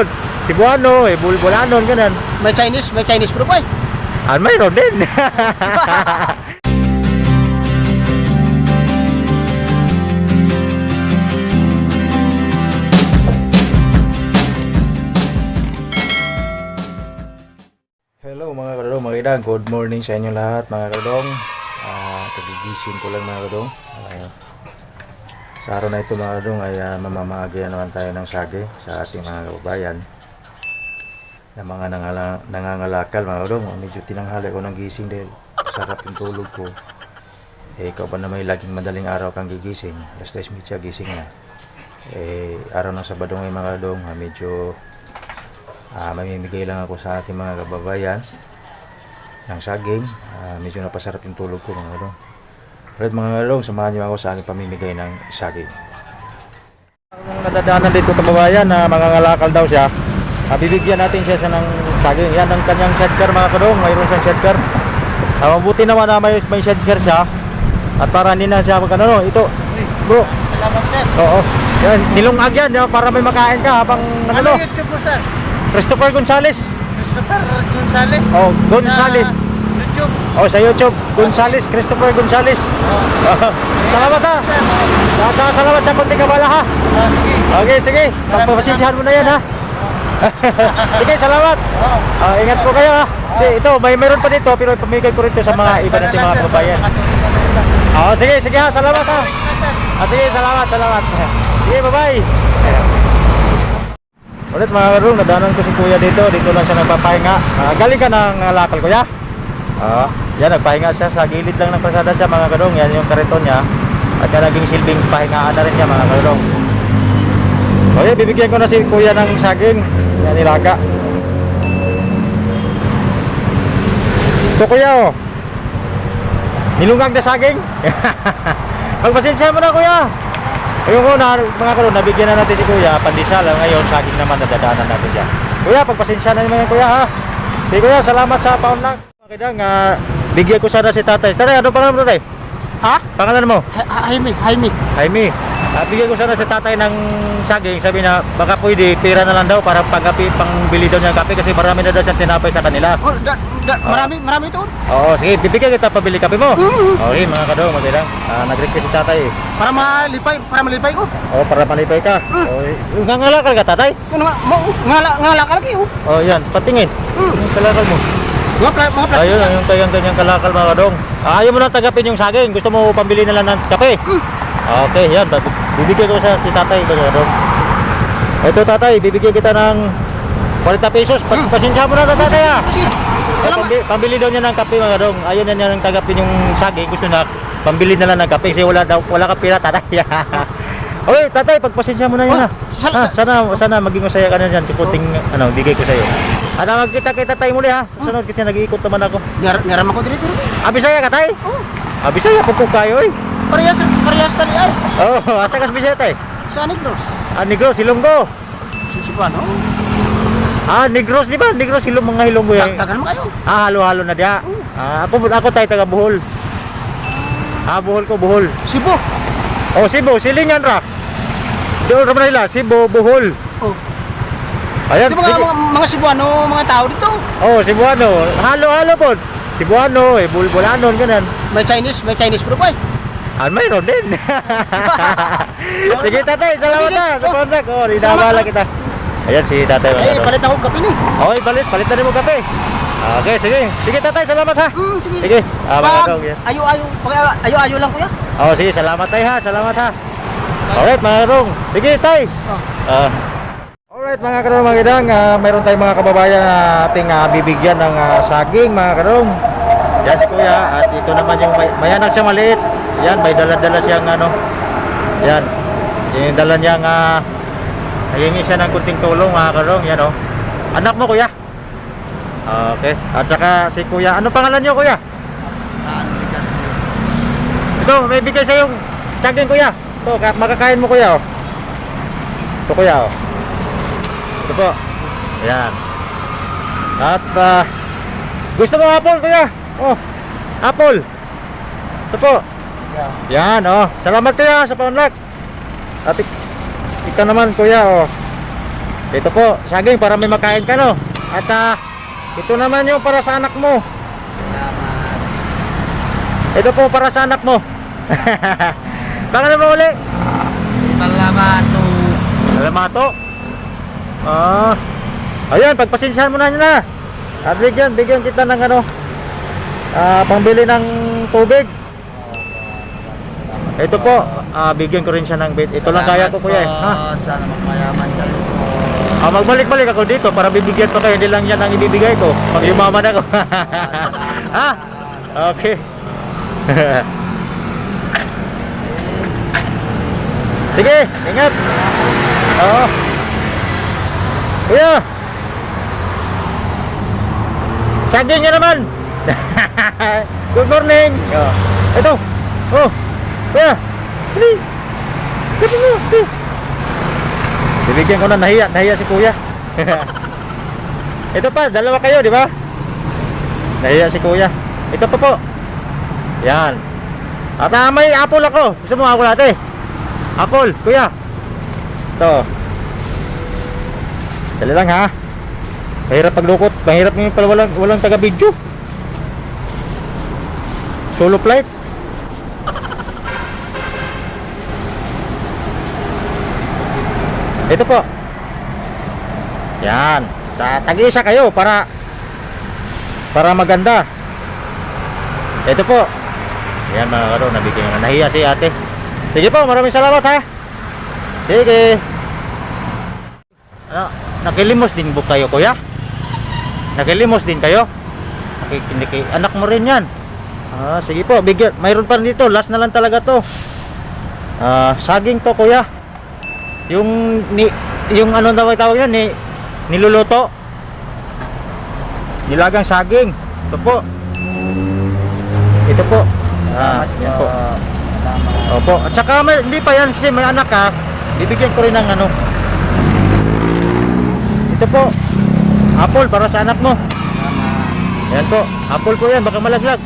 po. Cebuano, Bulbulanon, ganun. May Chinese bro pa eh. Mayroon din. Hello mga kadong, magandang good morning sa inyo lahat mga kadong. Kagigising ko lang mga kadong. Sa araw na ito mga kadong ay mamamahagi naman tayo ng sagi sa ating mga kababayan na mga nangangalakal mga kadong. Medyo tinanghali ko ng gising dahil sarap yung tulog ko. Ikaw ba na may laging madaling araw kang gigising? Alas 10:30 gising na. Araw ng Sabado ngayon mga kadong, medyo mamimigay lang ako sa ating mga kababayan ng saging. Medyo napasarap yung tulog ko mga kadong. Alright mga kadong, samahan niyo ako sa aking pamimigay ng saging. Nung nadadaanan dito kababayan na mangangalakal daw siya, bibigyan natin siya ng saging. Yan ang kanyang sidecar mga kadong, mayroon siyang sidecar. Mabuti naman na may sidecar siya at para hindi na siya magkano. Ito bro, Salamat sir. oo, yan, nilungag yan para may makain ka habang Ano YouTube mo sir? Christopher Gonzales. Christopher Gonzales. Oh, Gonzales. Sa YouTube. Oh, sa YouTube, Gonzales, Christopher Gonzales. Salamat ha. Salamat sa konting kabala ha. Sige. Okay, sige. Pagpapasensyahan mo na yan ha. Sige, salamat. Ingat po kayo ha. Ito, mayroon pa dito pero pamigay ko rito sa mga iba nating mga kababayan. Sige ha. Salamat ha. Sige, salamat. Sige, bye-bye. Ulit mga karong, nadaanan ko si kuya dito lang siya nagpapahinga. Galing ka ng lakal kuya? Yan, nagpahinga siya sa gilid lang ng kalsada siya mga karong. Yan yung kariton niya. At yan naging silbing pahingaan na rin siya mga karong. Okay, bibigyan ko na si kuya ng saging. Yan, nilaga. Ito kuya oh. Nilungag na saging. Magpasensya mo na kuya. Ayun ko na mga karon, nabigyan na natin si kuya pandesal. Ngayon saging naman nadadaanan natin dyan. Kuya, pagpasensya na naman yung kuya ha. Sige kuya, salamat sa paunlak. Magandang bigyan ko sana si tatay. Tatay, ano pangalan mo tatay? Ha? Pangalan mo? Jaime. Bigyan ko sana si tatay ng saging. Sabi na baka pwede pera na lang daw para pangbili daw niya ng kape kasi marami na daw siyang tinapay sa kanila. Oh, marami ito. Oo, sige, bibigyan kita pabili kape mo. Okay mga kadong, magandang nag-request si tatay. Para malipay ko. Oo, para malipay ka. Ngangalakal ka tatay? Ngalakal kayo. Oh, yan, patingin. Yung kalakal mo. Mga plastic. Ayun, yung kanyang kalakal mga kadong. Ayaw mo na tagapin yung saging. Gusto mo pambili na lang ng kape. Okay, yan. Bibigyan ko si tatay mga kadong. Ito tatay, bibigyan kita ng 40 pesos. Pasensya mo na tatay ha. Salamat. Pambili daw niya ng kape mga kadong. Ayaw na niya nang tagapin yung saging. Gusto na pambili na lang ng kape kasi wala ka pera tatay. Okay, tatay, pagpasensya mo na yan ha. Sana maging masaya ka na dyan. Kukunting bigay ko sa'yo. Magkita-kita tayo muli ha. Sunod kasi nag-iikot naman ako. Niram ako dito. Bisaya ka tay? Bisaya, pupuk kayo eh. Parehas tali ay. Asa ka sa Bisaya tay? Sa Negros. Negros, Ilonggo. Sipano? Negros di ba? Negros, mga Ilonggo yan. Tagan mo kayo. Halo-halo na diya. Ako tay, taga Bohol. Bohol ko, Bohol. Cebu. Cebu, silingan ra. Doon ra nila, Cebu, Bohol. Ayan, di ba mga Cebuano, mga tao dito? Cebuano. Halo-halo po. Cebuano, Bulbulanon, ganun. May Chinese bro pa eh. Mayroon din. Sige tatay, salamat na. Sa kontak. Dinabala kita. Ayan si tatay. Palit ako kape ni. Palitan mo kape. Okay, sige. Sige tatay, salamat ha. Sige. Ayo lang kuya. Sige, salamat tay ha. Salamat ha. Alright mga karong. Sige tay. Alright mga karong, magandang mayroon tayong mga kababayan na ating bibigyan ng saging mga karong. Yan si kuya. At ito naman yung may anak siya maliit. Yan, may dala-dala siyang yan. Yung dala niyang nahingi siya ng kunting tulong mga karong. Yan anak mo kuya. Okay. At saka si kuya, ano pangalan niyo kuya? Ito, may bigay sa yung saging kuya. Ito, makakain mo kuya Ito kuya Ito po. Ayan. At gusto mo apple kuya? Apple. Ito po. Yan Salamat kuya sa paunlak. At ikaw naman kuya Ito po, saging para may makain ka, no? At ito naman yung para sa anak mo. Ito po para sa anak mo. Baka naman uli. Lamato. Lamato. Ayan, pagpasensyahan mo na nyo na. At bigyan kita ng ano, pangbili ng tubig. Ito po, bigyan ko rin siya ng bit. Ito lang kaya ko, kuya. Ha? Sana magmayaman ka rin po. Magbalik-balik ako dito para bibigyan pa kayo. Hindi lang yan ang ibibigay ko pag yumaman ako. Ha? Okay. Sige, ingat. Oo. Kuya. Saging nga naman. Good morning. Ito. Oh. Kuya. Dali. Dali mo. Dali. Bibigyan ko na, nahiya si kuya. Ito pa, dalawa kayo, di ba? Nahiya si kuya. Ito pa po. Yan. At may apple ako. Gusto mo apple ate? Apple, kuya. Ito. Dali lang ha. Mahirap paglukot. Mahirap ngayon pala walang taga-video. Solo flight. Ito po. Yan. Tag-isa kayo para maganda. Ito po. Yan mga karo, nabigyan na. Nahiya si ate. Sige po, maraming salamat ha. Sige. Nakilimos din po kayo, kuya? Nakilimos din kayo? Anak mo rin yan. Sige po, bigyan. Mayroon pa rin dito. Last na lang talaga to. Saging to, kuya. Yung ano tawag yan, niluluto. Nilagang saging. Ito po. Ito po. Yan po. Opo. At saka hindi pa yan kasi may anak ha. Bibigyan ko rin ng ano. Ito po. Apple para sa anak mo. Yan po. Apple po yan. Baka malaglag.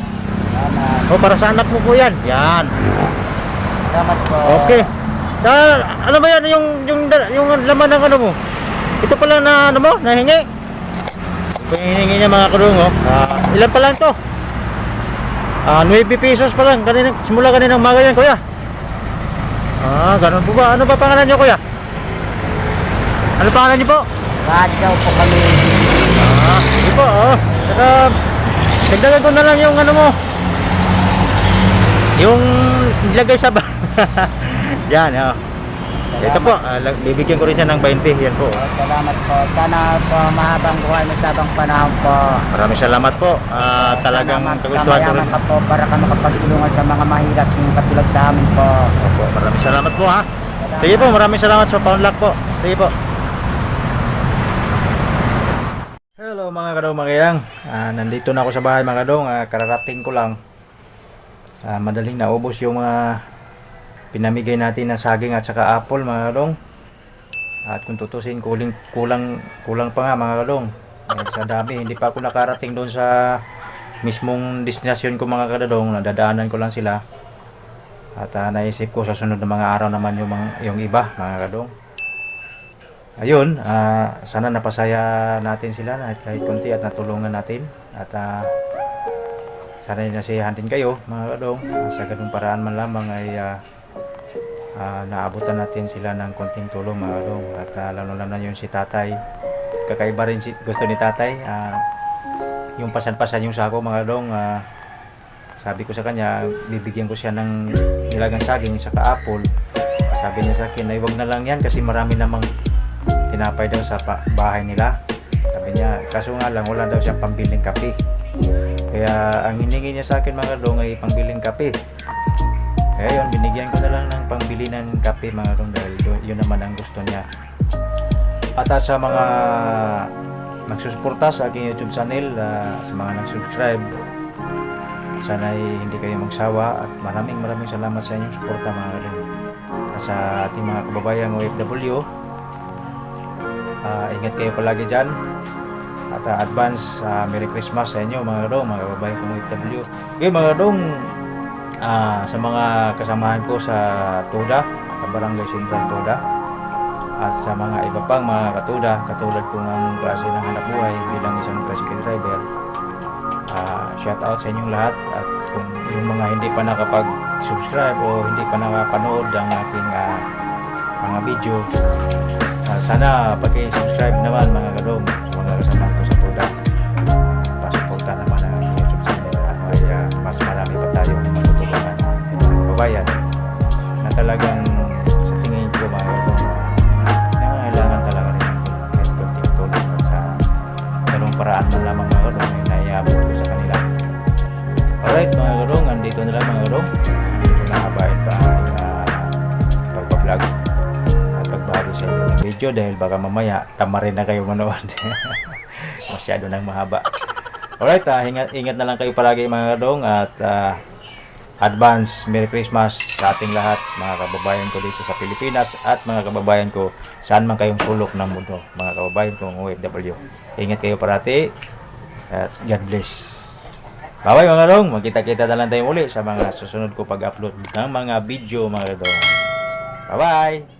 O para sa anak mo po yan. Yan. Salamat po. Okay. Ano ba yan yung laman ng ano mo? Ito pa lang na ano mo, nahingi. Ito yung hiningi niya mga kadung, oh. Ilan pa lang to? 9 pesos pa lang. Simula kaninang umaga yan, kuya. Ganun po ba? Ano ba pangalan niyo, kuya? Ano pangalan niyo po? Radyo po kami. Sige po, oh. Saka dagdagan ko na lang yung ano mo. Yung ilagay sa yan, oh. Ito po, bibigyan ko rin siya ng 20. Yan po. Salamat po. Sana po mahabang buhay, masabang panahon po. Maraming salamat po. Talagang kagustuhan ko rin. Mayaman ka po para ka makapagtulungan sa mga mahirap yung katulad sa amin po. Opo, maraming salamat po ha. Sige po, maraming salamat sa paunlak po. Sige po. Hello mga kadong magayang. Nandito na ako sa bahay mga kadong. Kararating ko lang. Madaling naubos yung mga pinamigay natin ng saging at saka apple mga kadong. At kung tutusin kulang pa nga mga kadong. Sa dami, hindi pa ako nakarating doon sa mismong destinasyon ko mga kadong. Nadadaanan ko lang sila. At naisip ko sa sunod na mga araw naman yung iba mga kadong. Ayun, sana napasaya natin sila kahit konti at natulungan natin. At sana nasiyahan din kayo mga kadong. Sa ganung paraan man lamang ay naabutan natin sila ng konting tulong mga kadong. At lalo na yun si tatay, kakaiba rin gusto ni tatay, yung pasan-pasan yung sako mga kadong. Sabi ko sa kanya, bibigyan ko siya ng nilagang saging saka apple. Sabi niya sa akin ay wag na lang yan kasi marami namang tinapay daw sa bahay nila. Sabi niya, kaso nga lang wala daw siyang pambiling kape. Kaya ang hiningi niya sa akin mga kadong ay pambiling kape. Kaya yun, binigyan ko na lang ng pangbili ng kape mga kadong dahil yun naman ang gusto niya. At sa mga nagsusuporta sa aking YouTube channel, sa mga nag-subscribe, sana hindi kayo magsawa at maraming salamat sa inyong suporta mga kadong. Sa ating mga kababayang OFW, ingat kayo palagi dyan. At advance Merry Christmas sa inyo mga kadong, mga kababayang OFW. Okay mga kadong, sa mga kasamahan ko sa Toda, sa Barangay Central Toda, at sa mga iba pang mga katulad kong ang klase ng hanap buhay bilang isang tricycle driver. Shout out sa inyong lahat, at kung yung mga hindi pa nakapag-subscribe o hindi pa nakapanood ang aking mga video, sana paki-subscribe naman mga kadong sa mga kasama ko sa Tuda. Pasuporta naman ang YouTube channel, ay mas marami pa tayong matutulungan ng mga kababayan na talagang sa tingin ko mga kadong nangangailangan talaga rin ng kahit konting tulong, at sa ganung paraan man lamang mga kadong yung naiabot ko sa kanila. Alright mga kadong, andito na lang mga kadong, hindi ko nakabait pa ang pagpa-vlog at pagbahagi sa inyo ng video, dahil baka mamaya tamarin na kayo manood. Masyado nang mahaba. Alright, ingat na lang kayo palagi mga kadong, at advance Merry Christmas sa ating lahat, mga kababayan ko dito sa Pilipinas at mga kababayan ko saan man kayong sulok ng mundo, mga kababayan kong OFW. Ingat kayo parati at God bless. Bye-bye mga kadong, magkita-kita na lang tayo muli sa mga susunod ko pag-upload ng mga video mga kadong. Bye-bye!